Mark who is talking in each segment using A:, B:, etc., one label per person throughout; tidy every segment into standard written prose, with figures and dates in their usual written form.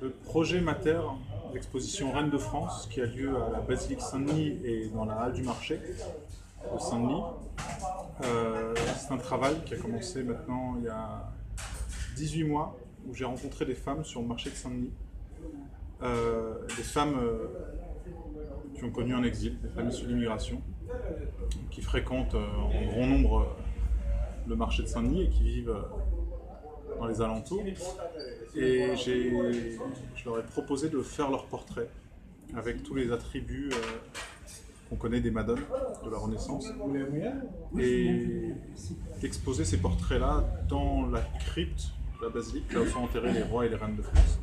A: Le projet Mater, l'exposition Reine de France, qui a lieu à la Basilique Saint-Denis et dans la halle du marché de Saint-Denis. C'est un travail qui a commencé maintenant il y a 18 mois, où j'ai rencontré des femmes sur le marché de Saint-Denis. Des femmes qui ont connu un exil, des femmes issues de l'immigration, qui fréquentent en grand nombre le marché de Saint-Denis et qui vivent dans les alentours. Et je leur ai proposé de faire leur portrait avec tous les attributs qu'on connaît des madones de la Renaissance et d'exposer ces portraits-là dans la crypte de la basilique, là où sont enterrés les rois et les reines de France,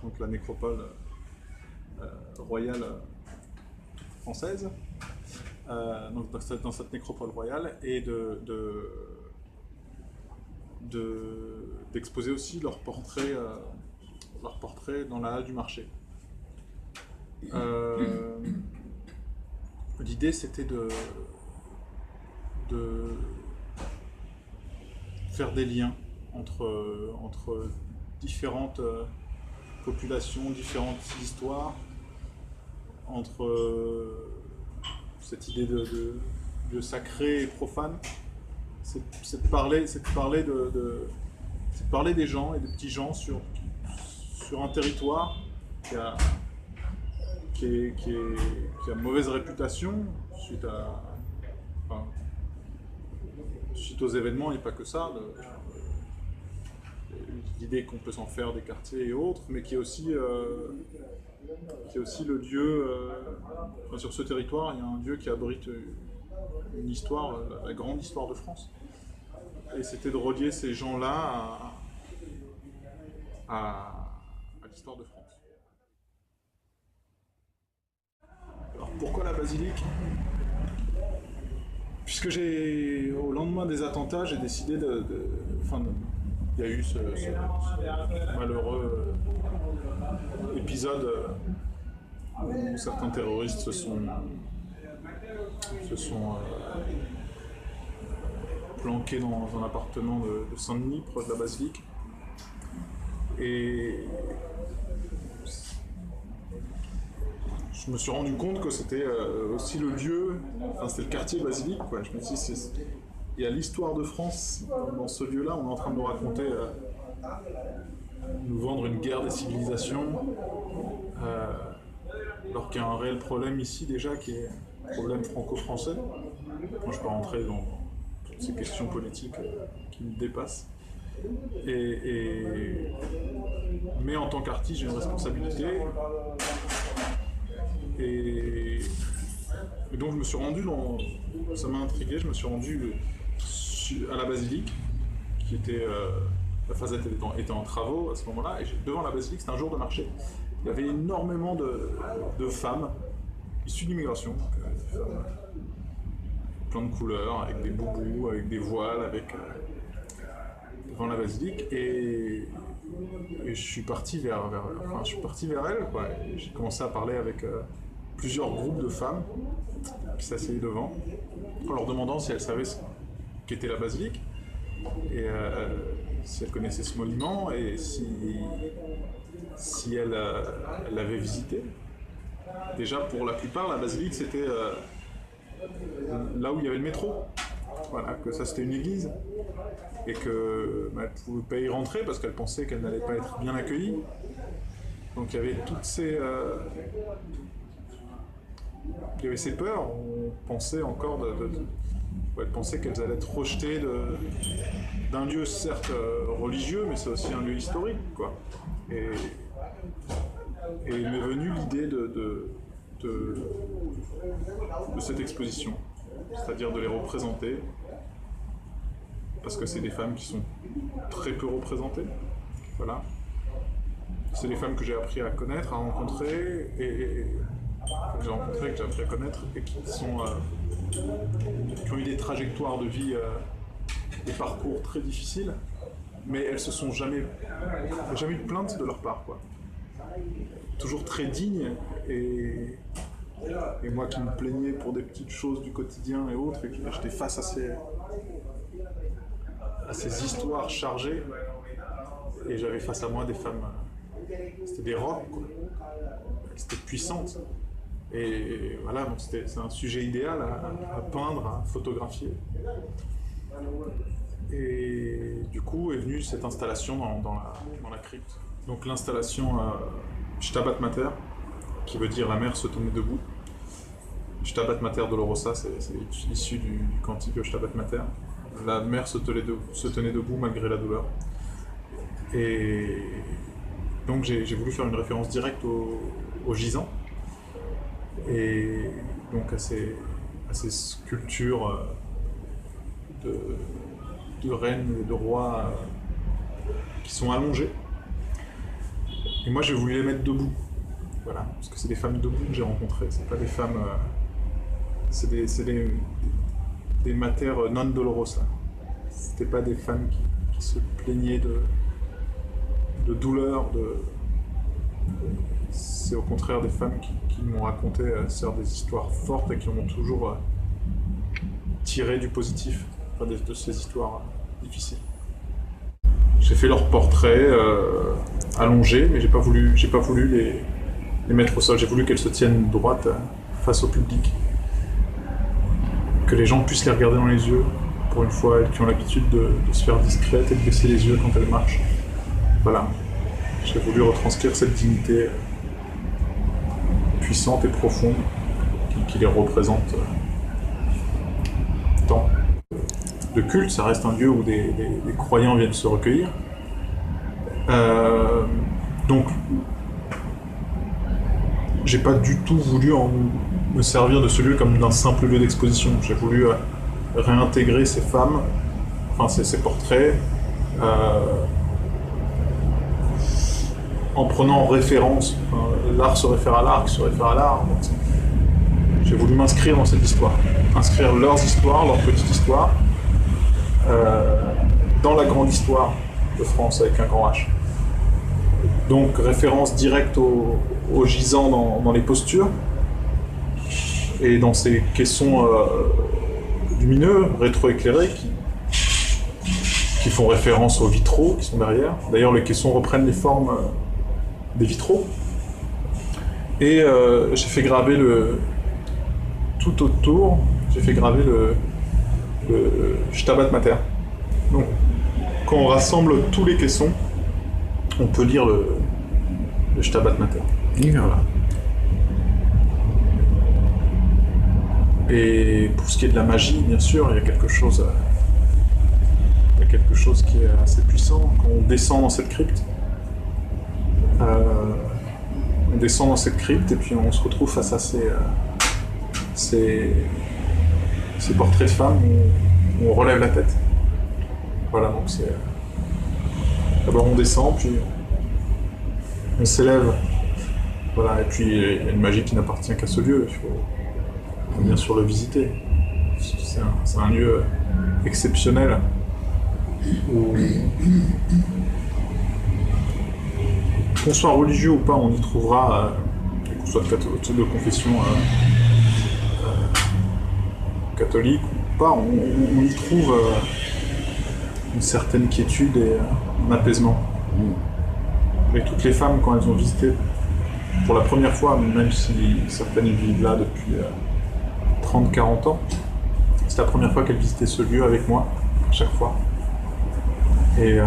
A: donc la nécropole royale française, donc dans cette nécropole royale, et d'exposer aussi leurs portraits dans la halle du marché. L'idée, c'était de faire des liens entre différentes populations, différentes histoires, entre cette idée de sacré et profane. C'est de parler des gens et des petits gens sur un territoire qui a mauvaise réputation suite aux événements, et pas que ça, l'idée qu'on peut s'en faire des quartiers et autres, mais qui est aussi le dieu, sur ce territoire, il y a un dieu qui abrite une histoire, la grande histoire de France. Et c'était de relier ces gens-là à l'histoire de France. Alors pourquoi la basilique? Puisque au lendemain des attentats, j'ai décidé il y a eu ce malheureux épisode où certains terroristes se sont planqués dans un appartement de Saint-Denis, proche de la basilique. Et je me suis rendu compte que c'était aussi le lieu, c'était le quartier basilique, quoi. Je me suis dit, il y a l'histoire de France dans ce lieu-là, on est en train de nous raconter, nous vendre une guerre des civilisations, alors qu'il y a un réel problème ici déjà, qui est un problème franco-français. Moi, je ne peux pas rentrer dans toutes ces questions politiques qui me dépassent. Mais en tant qu'artiste, j'ai une responsabilité. Et donc je me suis rendu ça m'a intrigué, je me suis rendu à la basilique, qui était, la phase était en travaux à ce moment-là, et devant la basilique, c'était un jour de marché. Il y avait énormément de femmes issues d'immigration, plein de couleurs, avec des boubous, avec des voiles, devant la basilique, et je suis parti vers elle, quoi. J'ai commencé à parler avec plusieurs groupes de femmes qui s'asseyaient devant, en leur demandant si elles savaient ce qu'était la basilique, et si elles connaissaient ce monument, et si elles l'avaient visité. Déjà, pour la plupart, la basilique, c'était là où il y avait le métro. Voilà, que ça c'était une église, et qu'elle ne pouvait pas y rentrer parce qu'elle pensait qu'elle n'allait pas être bien accueillie. Donc il y avait toutes ces peurs. On pensait encore elle pensait qu'elles allaient être rejetées d'un lieu certes religieux, mais c'est aussi un lieu historique, quoi. Et il m'est venu l'idée de cette exposition, c'est-à-dire de les représenter, parce que c'est des femmes qui sont très peu représentées. Voilà. C'est des femmes que j'ai appris à connaître, à rencontrer, que j'ai rencontrées, que j'ai appris à connaître, et qui ont eu des trajectoires de vie, des parcours très difficiles, mais elles se sont jamais eu de plainte de leur part, quoi. Toujours très dignes et Et moi qui me plaignais pour des petites choses du quotidien et autres, et que j'étais face à ces histoires chargées, et j'avais face à moi des femmes, c'était des rocs, quoi. C'était puissantes. Et voilà, donc c'est un sujet idéal à peindre, à photographier. Et du coup est venue cette installation dans la crypte. Donc l'installation Stabat Mater, qui veut dire la mer se tenait debout. Stabat Mater Dolorosa, c'est issu du cantique Stabat Mater. La mer se tenait debout malgré la douleur. Et donc j'ai voulu faire une référence directe au gisant. Et donc à ces sculptures de reines et de rois qui sont allongées. Et moi j'ai voulu les mettre debout. Voilà, parce que c'est des femmes debout que j'ai rencontrées, c'est pas des femmes. C'est des mater non dolorosa. C'était pas des femmes qui se plaignaient de douleur, c'est au contraire des femmes qui m'ont raconté des histoires fortes et qui m'ont toujours tiré du positif de ces histoires difficiles. J'ai fait leurs portraits allongés, mais j'ai pas voulu les mettre au sol. J'ai voulu qu'elles se tiennent droites face au public, que les gens puissent les regarder dans les yeux. Pour une fois, elles qui ont l'habitude de se faire discrètes et de baisser les yeux quand elles marchent. Voilà, j'ai voulu retranscrire cette dignité puissante et profonde qui les représente tant. Le culte, ça reste un lieu où des croyants viennent se recueillir. Donc, j'ai pas du tout voulu me servir de ce lieu comme d'un simple lieu d'exposition. J'ai voulu réintégrer ces femmes, enfin ces portraits, en prenant en référence. L'art se réfère à l'art, qui se réfère à l'art. J'ai voulu m'inscrire dans cette histoire, inscrire leurs histoires, leur petite histoire, dans la grande histoire de France avec un grand H. Donc référence directe aux gisants dans les postures et dans ces caissons lumineux, rétroéclairés, qui font référence aux vitraux qui sont derrière. D'ailleurs, les caissons reprennent les formes des vitraux. Et j'ai fait graver tout autour, j'ai fait graver le Stabat Mater. Donc, quand on rassemble tous les caissons, on peut lire le Stabat Mater. Voilà. Et pour ce qui est de la magie, bien sûr, il y a quelque chose qui est assez puissant. Quand on descend dans cette crypte, et puis on se retrouve face à ces portraits de femmes où on relève la tête. Voilà, donc c'est... D'abord on descend, puis on s'élève. Voilà, et puis il y a une magie qui n'appartient qu'à ce lieu. Il faut bien sûr le visiter. C'est un lieu exceptionnel où, qu'on soit religieux ou pas, on y trouvera, qu'on soit de confession catholique ou pas, on y trouve une certaine quiétude et un apaisement. Et toutes les femmes, quand elles ont visité pour la première fois, même si certaines vivent là depuis 30-40 ans, c'est la première fois qu'elles visitaient ce lieu avec moi, à chaque fois. Et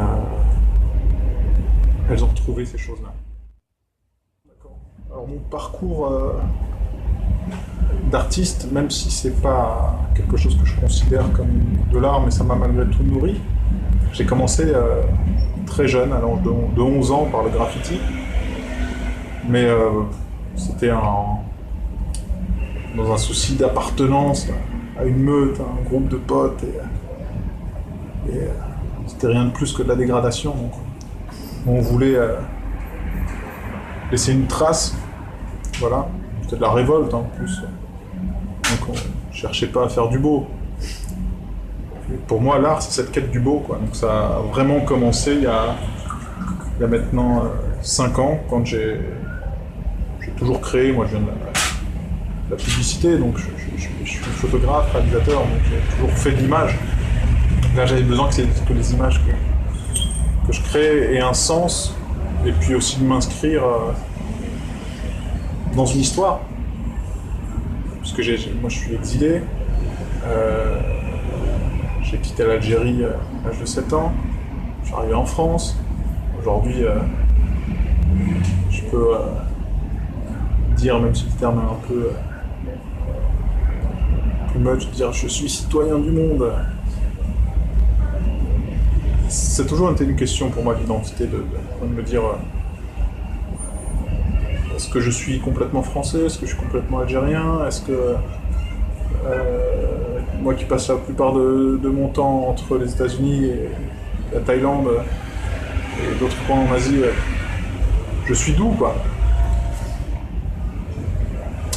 A: elles ont retrouvé ces choses-là. D'accord. Alors mon parcours d'artiste, même si c'est pas quelque chose que je considère comme de l'art, mais ça m'a malgré tout nourri, j'ai commencé très jeune, à l'âge de 11 ans, par le graffiti. Mais c'était dans un souci d'appartenance à une meute, à un groupe de potes. Et c'était rien de plus que de la dégradation. Donc, on voulait laisser une trace. Voilà. C'était de la révolte en plus. Donc on cherchait pas à faire du beau. Et pour moi, l'art, c'est cette quête du beau, quoi. Donc ça a vraiment commencé il y a maintenant 5 ans, quand j'ai toujours créé. Moi, je viens la publicité, donc je suis photographe, réalisateur, donc j'ai toujours fait de l'image. Là, j'avais besoin que les images que je crée aient un sens, et puis aussi de m'inscrire dans une histoire. Parce que moi, je suis exilé. J'ai quitté l'Algérie à l'âge de 7 ans. Je suis arrivé en France. Aujourd'hui, je peux dire, même si le terme est un peu plus much, dire je suis citoyen du monde. C'est toujours été une question pour moi d'identité, de me dire est-ce que je suis complètement français, est-ce que je suis complètement algérien, est-ce que moi qui passe la plupart de mon temps entre les États-Unis et la Thaïlande et d'autres coins en Asie, je suis d'où, quoi.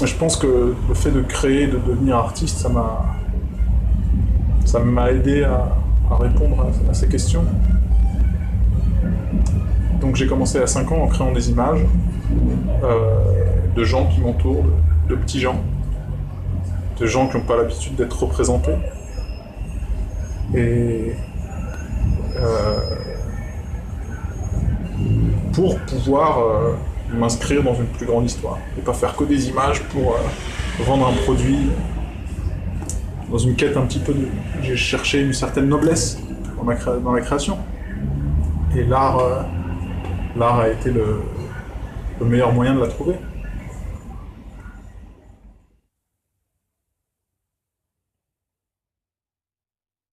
A: Je pense que le fait de créer, de devenir artiste, ça m'a aidé à répondre à ces questions. Donc j'ai commencé à 5 ans en créant des images de gens qui m'entourent, de petits gens, de gens qui n'ont pas l'habitude d'être représentés. Et pour pouvoir m'inscrire dans une plus grande histoire et pas faire que des images pour vendre un produit dans une quête un petit peu de... J'ai cherché une certaine noblesse dans la création, et l'art a été le meilleur moyen de la trouver.